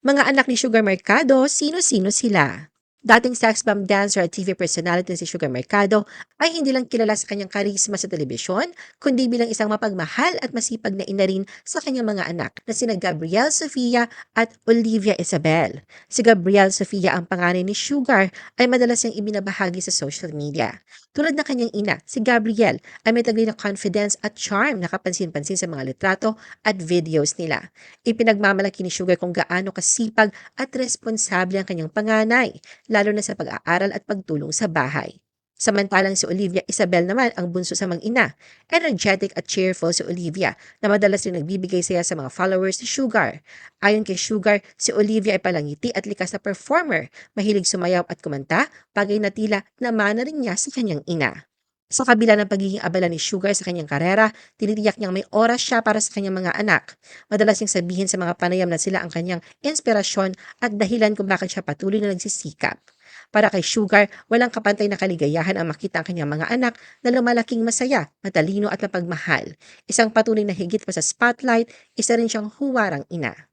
Mga anak ni Sugar Mercado, sino-sino sila? Dating sex bomb dancer at TV personality si Sugar Mercado ay hindi lang kilala sa kanyang karisma sa telebisyon, kundi bilang isang mapagmahal at masipag na ina rin sa kanyang mga anak na sina Gabrielle Sofia at Olivia Isabel. Si Gabrielle Sofia, ang panganay ni Sugar, ay madalas niyang ibinabahagi sa social media. Tulad ng kanyang ina, si Gabrielle ay may taglay na confidence at charm na kapansin-pansin sa mga litrato at videos nila. Ipinagmamalaki ni Sugar kung gaano kasipag at responsable ang kanyang panganay, lalo na sa pag-aaral at pagtulong sa bahay. Samantalang si Olivia Isabel naman ang bunso sa mag-ina. Energetic at cheerful si Olivia na madalas rin nagbibigay saya sa mga followers ni Sugar. Ayon kay Sugar, si Olivia ay palangiti at likas na performer, mahilig sumayaw at kumanta, bagay na tila namana rin niya sa kanyang ina. Sa kabila ng pagiging abala ni Sugar sa kanyang karera, tinitiyak niyang may oras siya para sa kanyang mga anak. Madalas niyang sabihin sa mga panayam na sila ang kanyang inspirasyon at dahilan kung bakit siya patuloy na nagsisikap. Para kay Sugar, walang kapantay na kaligayahan ang makita ang kanyang mga anak na lumalaking masaya, matalino at mapagmahal. Isang patunay na higit pa sa spotlight, isa rin siyang huwarang ina.